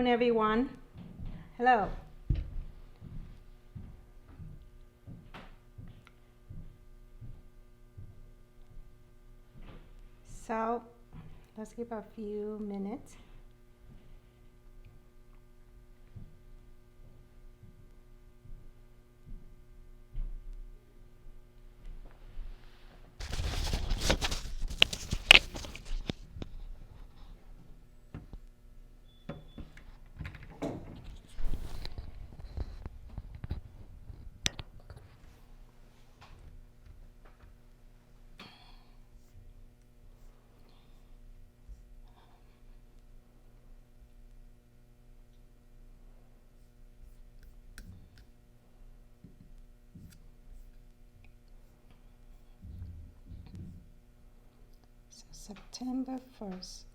afternoon, everyone. Hello. So, let's give a few minutes. So, September 1st.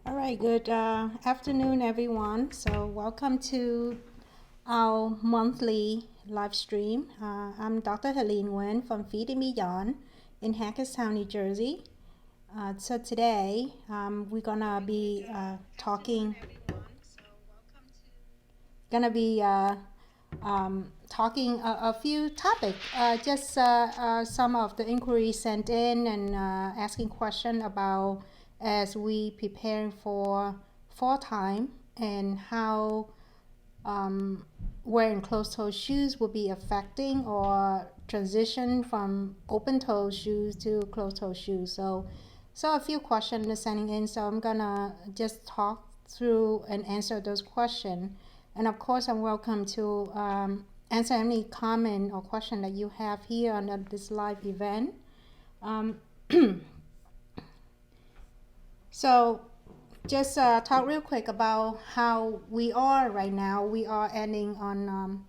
All right, good afternoon, everyone. So, welcome to our monthly live stream. I'm Dr. Helene Nguyen from Feeding Beyond in Hackettstown, New Jersey. So today we're gonna be talking a few topics, just some of the inquiries sent in and asking questions about as we preparing for fall time and how wearing closed-toe shoes will be affecting or transition from open-toe shoes to closed-toe shoes. So a few questions are sending in, so I'm gonna just talk through and answer those questions. And of course, I'm welcome to answer any comment or question that you have here on this live event. So just talk real quick about how we are right now. We are ending on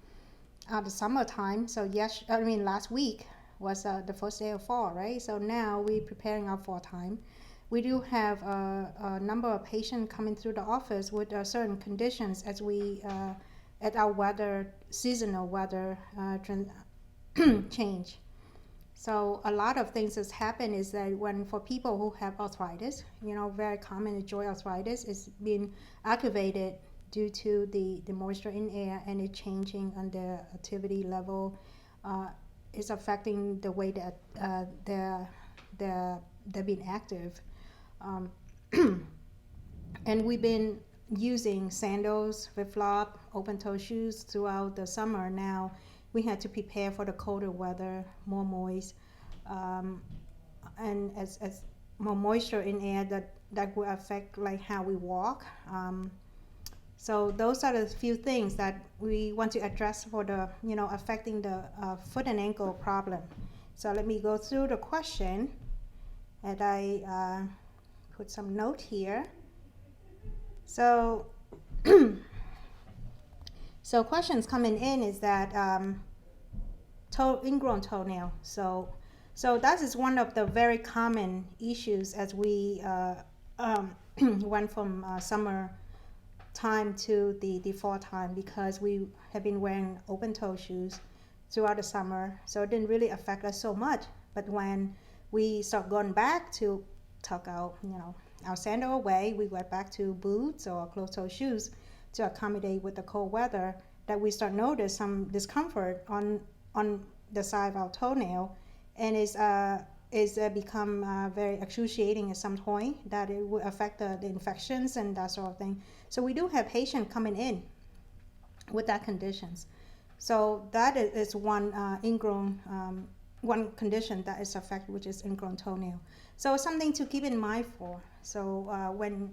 the summertime. So last week was the first day of fall, right? So now we're preparing our fall time. We do have a number of patients coming through the office with certain conditions as we at our seasonal weather change. So a lot of things that's happened is that when for people who have arthritis, very common joint arthritis is being aggravated due to the moisture in air and it changing on the activity level is affecting the way that they're being active. And we've been using sandals, flip-flop, open-toe shoes throughout the summer. Now we had to prepare for the colder weather, more moist, and as more moisture in air that will affect like how we walk. So those are the few things that we want to address for the affecting the foot and ankle problem. So let me go through the question, and I put some note here. So so questions coming in is that ingrown toenail. So that is one of the very common issues as we went from summer time to the fall time, because we have been wearing open toe shoes throughout the summer, so it didn't really affect us so much. But when we start going back to tuck out our sandal away, we went back to boots or closed toe shoes to accommodate with the cold weather, that we start notice some discomfort on the side of our toenail, and is become very excruciating at some point, that it will affect the infections and that sort of thing. So we do have patients coming in with that conditions. So that is one one condition that is affected, which is ingrown toenail. So something to keep in mind for. So when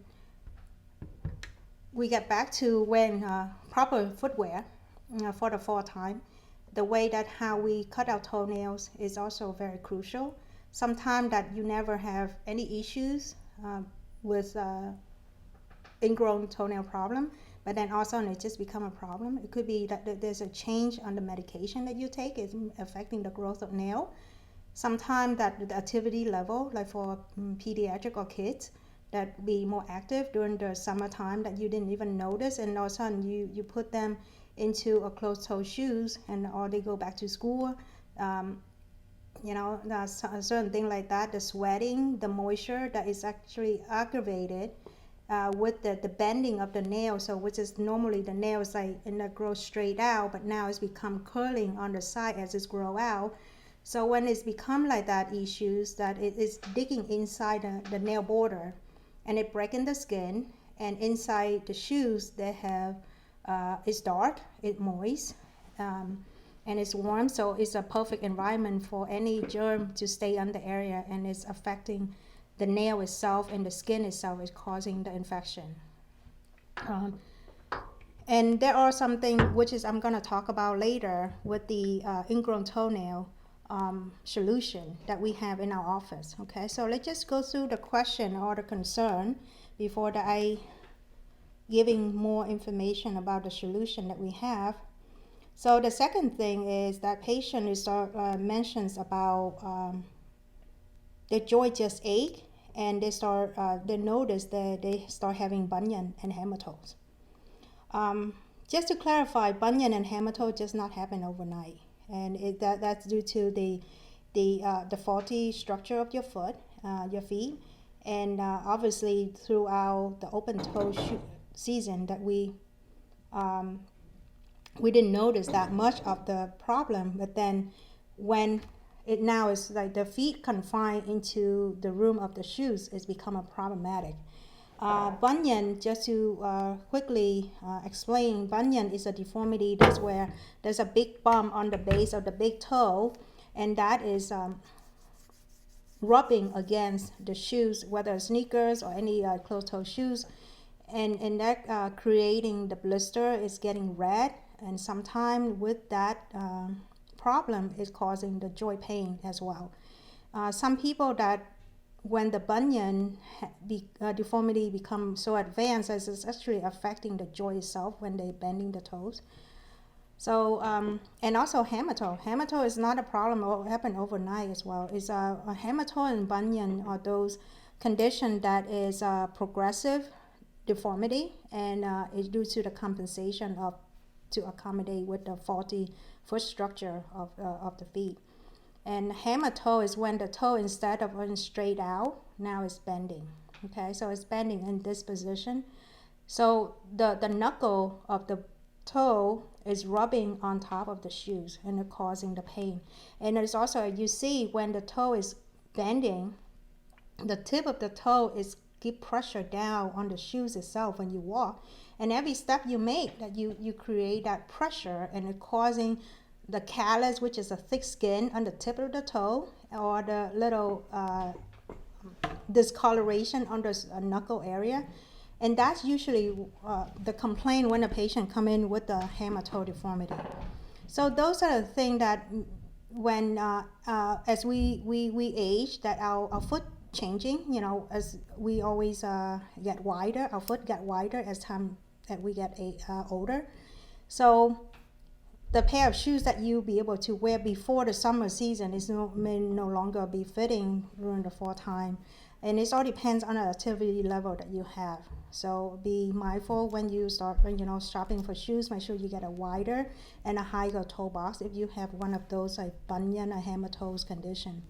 we get back to wearing proper footwear for the fall time, the way that how we cut our toenails is also very crucial. Sometimes that you never have any issues with ingrown toenail problem, but then all of a sudden it just become a problem. It could be that there's a change on the medication that you take is affecting the growth of nail. Sometimes that the activity level, like for pediatric or kids, that be more active during the summertime that you didn't even notice, and all of a sudden you put them into a closed toe shoes, and or they go back to school. That's a certain thing like that. The sweating, the moisture that is actually aggravated with the bending of the nail. So which is normally the nail is like and it grows straight out, but now it's become curling on the side as it's grow out. So when it's become like that issues, that it is digging inside the nail border, and it breaking the skin, and inside the shoes they have it's dark, it's moist, and it's warm, so it's a perfect environment for any germ to stay on the area, and it's affecting the nail itself, and the skin itself is causing the infection. And there are something which is I'm going to talk about later with the ingrown toenail solution that we have in our office. Okay, so let's just go through the question or the concern before that I giving more information about the solution that we have. So the second thing is that patient is mentions about the joint just ache, and they notice that they start having bunion and hematomes. Just to clarify, bunion and hematome does not happen overnight, and that's due to the faulty structure of your foot, your feet, and obviously throughout the open toe season that we didn't notice that much of the problem, but then when it now is like the feet confined into the room of the shoes, it's become a problematic. Bunion, just to quickly explain, bunion is a deformity that's where there's a big bump on the base of the big toe, and that is rubbing against the shoes, whether sneakers or any closed toe shoes, and that creating the blister is getting red, and sometimes with that problem is causing the joint pain as well. Some people that when the bunion deformity becomes so advanced as it's actually affecting the joint itself when they're bending the toes. So, and also hematome. Hematome is not a problem, it will happen overnight as well. It's a hematome and bunion are those conditions that is progressive deformity, and is due to the compensation to accommodate with the faulty foot structure of the feet. And hematome is when the toe, instead of going straight out, now is bending. Okay, so it's bending in this position. So the knuckle of the toe is rubbing on top of the shoes, and it's causing the pain. And there's also, you see when the toe is bending, the tip of the toe is keep pressure down on the shoes itself when you walk. And every step you make, that you create that pressure, and it's causing the callus, which is a thick skin on the tip of the toe, or the little discoloration on the knuckle area. And that's usually the complaint when a patient come in with the hematome deformity. So those are the things that when as we age, that our foot changing, as we always get wider, our foot get wider as time that we get older. So the pair of shoes that you'll be able to wear before the summer season may no longer be fitting during the fall time. And it all depends on the activity level that you have. So be mindful when you start, shopping for shoes. Make sure you get a wider and a higher toe box if you have one of those like bunion or hematose condition.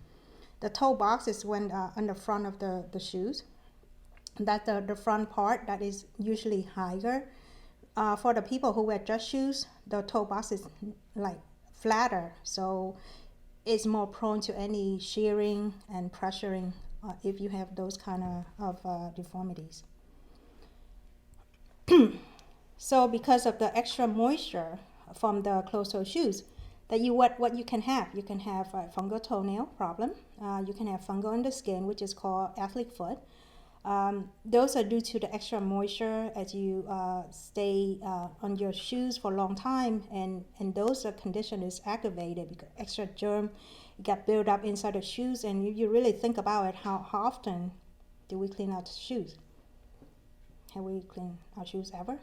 The toe box is when on the front of the shoes. That's the front part that is usually higher. For the people who wear dress shoes, the toe box is like flatter, so it's more prone to any shearing and pressuring if you have those kind of deformities. So because of the extra moisture from the closed toe shoes, that what you can have a fungal toenail problem. You can have fungal in the skin, which is called athlete foot. Those are due to the extra moisture as you stay on your shoes for a long time, and those condition is aggravated because extra germ got built up inside the shoes. And if you really think about it, how often do we clean our shoes? Have we cleaned our shoes ever?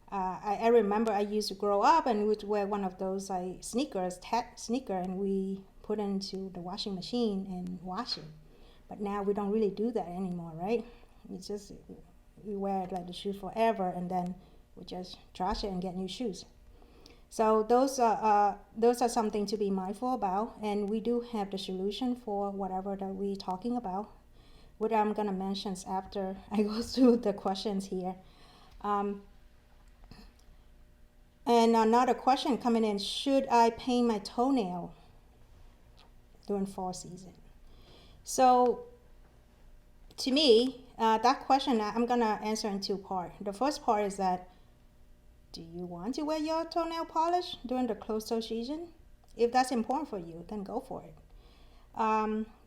I remember I used to grow up and would wear one of those like sneakers, sneaker, and we put it into the washing machine and wash it. But now we don't really do that anymore, right? It's just we wear like the shoe forever, and then we just trash it and get new shoes. So those are something to be mindful about, and we do have the solution for whatever that we're talking about, what I'm gonna mention after I go through the questions here. And another question coming in: should I paint my toenail during fall season? So, to me, that question I'm gonna answer in two parts. The first part is that, do you want to wear your toenail polish during the closed toe season? If that's important for you, then go for it.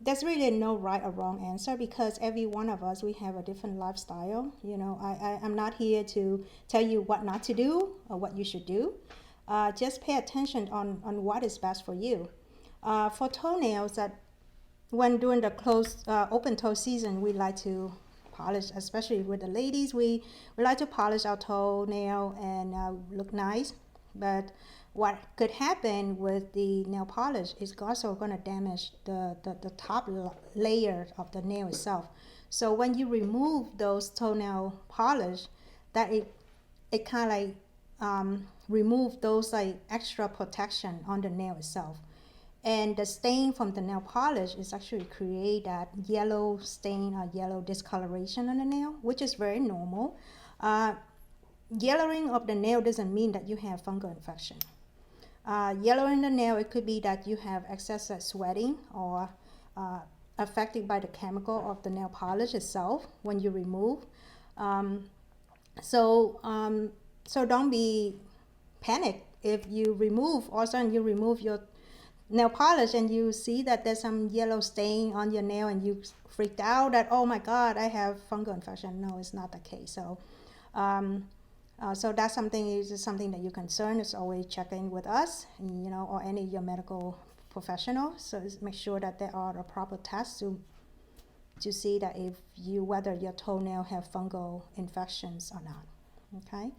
There's really no right or wrong answer because every one of us, we have a different lifestyle. You know, I'm not here to tell you what not to do or what you should do. Just pay attention on what is best for you. For toenails, that when during the closed open toe season, we like to polish, especially with the ladies, we like to polish our toenail and look nice. But what could happen with the nail polish is also going to damage the top layer of the nail itself. So when you remove those toenail polish, that it kind of like remove those like extra protection on the nail itself. And the stain from the nail polish is actually create that yellow stain or yellow discoloration on the nail, which is very normal. Yellowing of the nail doesn't mean that you have fungal infection. Yellowing the nail, it could be that you have excess sweating or affected by the chemical of the nail polish itself when you remove. So don't be panicked if you remove, all of a sudden you remove your nail polish and you see that there's some yellow stain on your nail and you freaked out that, oh my God, I have fungal infection. No, it's not the case. So so that's something that you're concerned is always check in with us, you know, or any of your medical professionals. So make sure that there are the proper tests to see that if whether your toenail have fungal infections or not. Okay.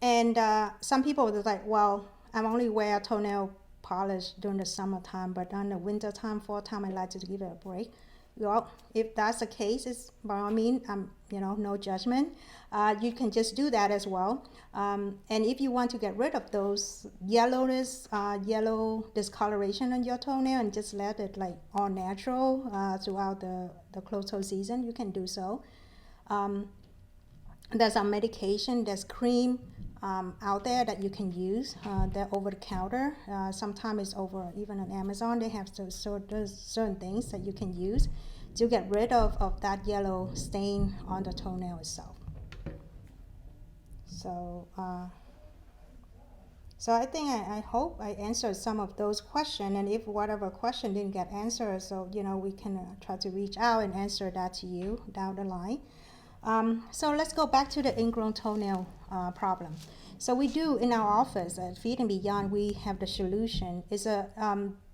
And some people are like, well, I'm only wear toenail polish during the summertime, but on the winter time, fall time, I like to give it a break. Well, if that's the case, it's by all means, you know, no judgment. You can just do that as well. And if you want to get rid of those yellowness, yellow discoloration on your toenail and just let it like all natural throughout the closed toe season, you can do so. There's a medication, there's cream out there that you can use. They're over the counter. Sometimes it's over even on Amazon. They have certain things that you can use to get rid of that yellow stain on the toenail itself. So, so I think I hope I answered some of those questions. And if whatever question didn't get answered, so you know we can try to reach out and answer that to you down the line. So let's go back to the ingrown toenail problem. So we do in our office at Feet and Beyond, we have the solution. Is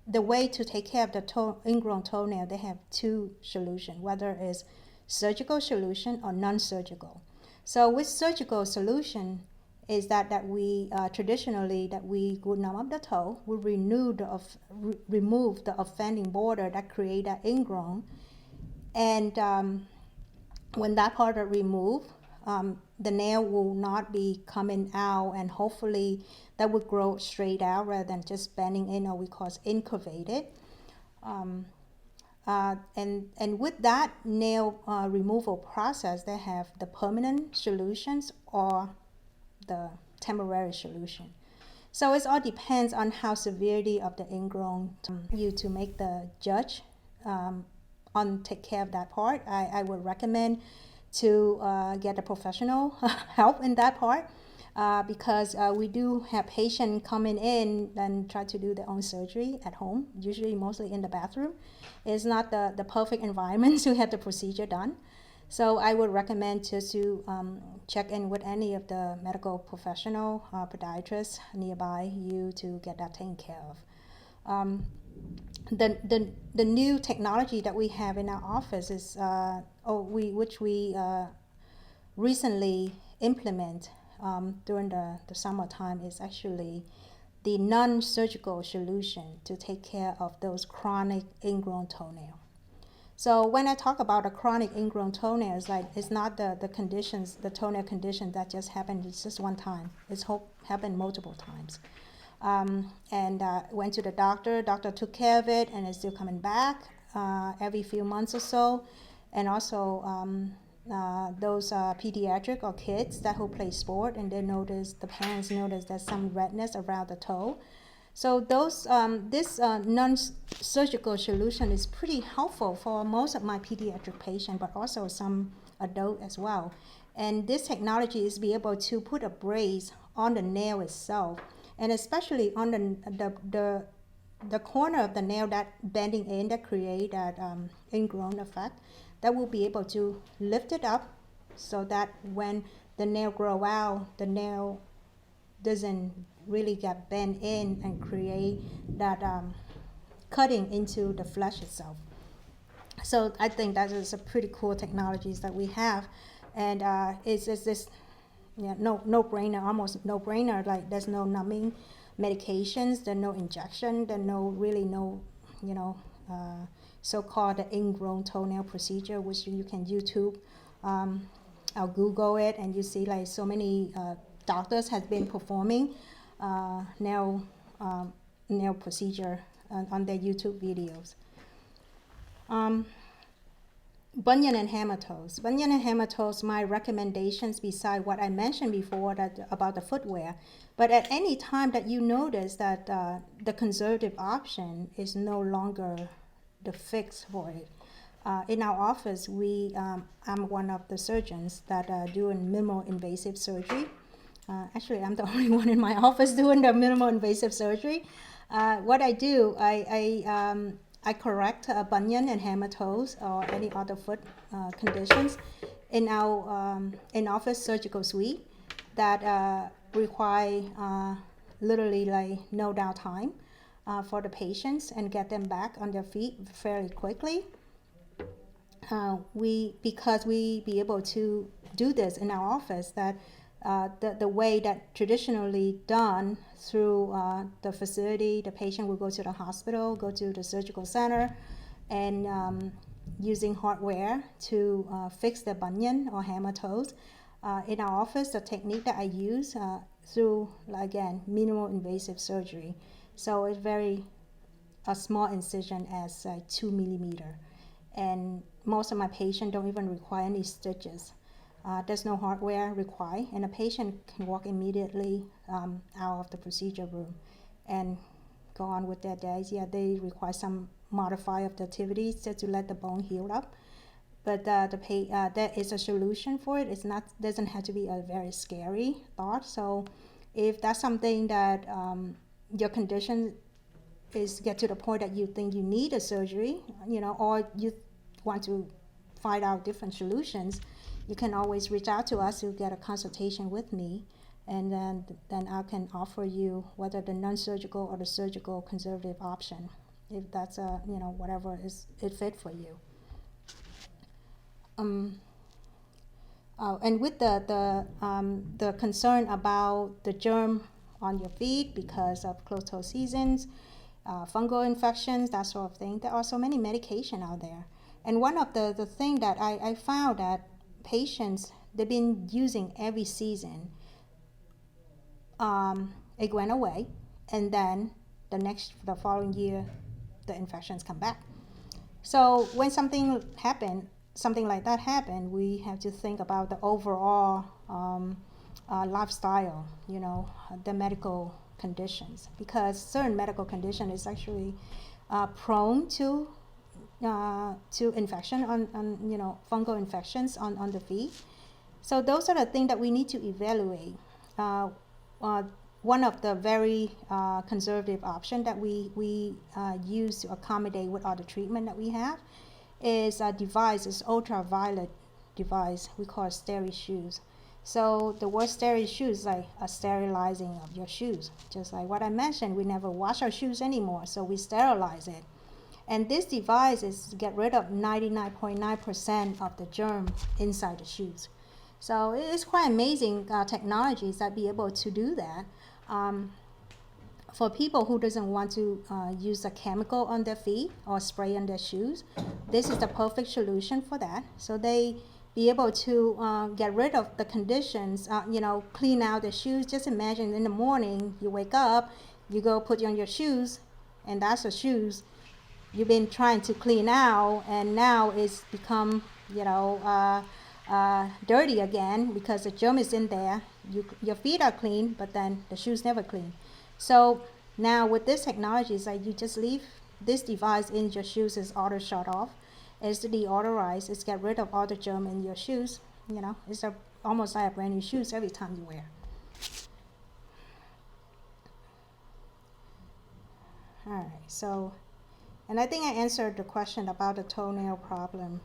the way to take care of the ingrown toenail. They have two solutions, whether it's surgical solution or non-surgical. So with surgical solution is that we traditionally that we would numb up the toe, we remove the offending border that create that ingrown, and when that part is removed, the nail will not be coming out, and hopefully that would grow straight out rather than just bending in, or we call it incurvated. And with that nail removal process, they have the permanent solutions or the temporary solution. So it all depends on how severity of the ingrown you to make the judge on take care of that part. I would recommend to get a professional help in that part because we do have patients coming in and try to do their own surgery at home, usually mostly in the bathroom. It's not the perfect environment to have the procedure done. So I would recommend just to check in with any of the medical professional, podiatrists nearby you to get that taken care of. the new technology that we have in our office is which we recently implement during the summertime, is actually the non-surgical solution to take care of those chronic ingrown toenail. So when I talk about a chronic ingrown toenail, it's not the conditions, the toenail condition that just happened. It's just one time. It's happened multiple times. And went to the doctor. Doctor took care of it, and it's still coming back every few months or so. And also those pediatric or kids that who play sport, and the parents notice there's some redness around the toe. So this non-surgical solution is pretty helpful for most of my pediatric patients, but also some adult as well. And this technology is be able to put a brace on the nail itself, and especially on the corner of the nail that bending in that create that ingrown effect, that will be able to lift it up so that when the nail grow out, the nail doesn't really get bent in and create that cutting into the flesh itself. So I think that is a pretty cool technologies that we have, and it's this no-brainer, almost no-brainer. Like there's no numbing medications, there's no injection, there's no so-called the ingrown toenail procedure, which you can YouTube. I'll Google it, and you see like so many doctors have been performing nail procedure on their YouTube videos. Bunion and hammer toes. Bunion and hammer toes, my recommendations beside what I mentioned before about the footwear. But at any time that you notice that the conservative option is no longer the fix for it. In our office, I'm one of the surgeons that are doing minimal invasive surgery. Actually, I'm the only one in my office doing the minimal invasive surgery. What I do, I correct bunion and hammer toes or any other foot conditions in our in-office surgical suite that require literally like no downtime for the patients, and get them back on their feet fairly quickly. Because we be able to do this in our office, that the way that traditionally done through the facility, the patient will go to the hospital, go to the surgical center, and using hardware to fix the bunion or hammer toes. In our office, the technique that I use through, again, minimal invasive surgery. So it's a small incision as 2 millimeter. And most of my patients don't even require any stitches. There's no hardware required, and a patient can walk immediately out of the procedure room and go on with their days. Yeah, they require some modify of the activities just to let the bone heal up. But there is a solution for it. It's not doesn't have to be a very scary thought. So if that's something that your condition is get to the point that you think you need a surgery, or you want to find out different solutions, you can always reach out to us to get a consultation with me, and then I can offer you whether the non-surgical or the surgical conservative option, if that's whatever is it fit for you. And with the concern about the germ on your feet because of closed-toe seasons, fungal infections, that sort of thing, there are so many medication out there. And one of the thing that I found that patients, they've been using every season, it went away, and then the following year, the infections come back. So when something like that happened, we have to think about the overall lifestyle, the medical conditions, because certain medical condition is actually prone to infection on fungal infections on the feet. So those are the things that we need to evaluate. One of the very conservative option that we use to accommodate with all the treatment that we have is a device, is ultraviolet device we call Steri shoes. So the word steril shoes, like a sterilizing of your shoes. Just like what I mentioned, we never wash our shoes anymore, so we sterilize it. And this device is to get rid of 99.9% of the germ inside the shoes. So it is quite amazing technologies that be able to do that. For people who doesn't want to use a chemical on their feet or spray on their shoes, this is the perfect solution for that. So they be able to get rid of the conditions, clean out the shoes. Just imagine in the morning, you wake up, you go put on your shoes, and that's the shoes you've been trying to clean out, and now it's become, dirty again because the germ is in there. Your feet are clean, but then the shoes never clean. So now with this technology, it's like you just leave this device in your shoes, is auto shut off. It's deodorized. It's get rid of all the germ in your shoes. It's almost like a brand new shoes every time you wear. All right, so, and I think I answered the question about the toenail problem.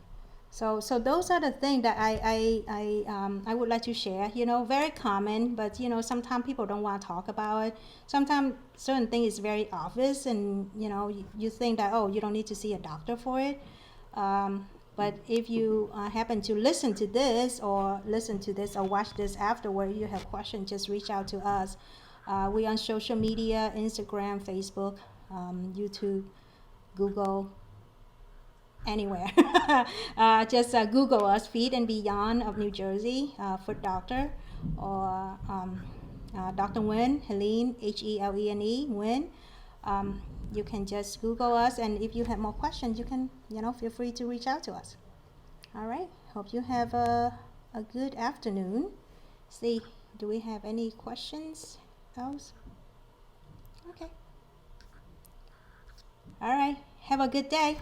So those are the things that I would like to share. Very common, but sometimes people don't want to talk about it. Sometimes certain thing is very obvious, and you think that, oh, you don't need to see a doctor for it. But if you happen to listen to this or watch this afterward, you have questions, just reach out to us. We on social media, Instagram, Facebook, YouTube, Google, anywhere. Just Google us, Feet and Beyond of New Jersey, Foot Doctor, or Dr. Nguyen, Helene, Helene, Nguyen. You can just Google us, and if you have more questions, you can, feel free to reach out to us. All right. Hope you have a good afternoon. See, do we have any questions else? Okay. All right. Have a good day.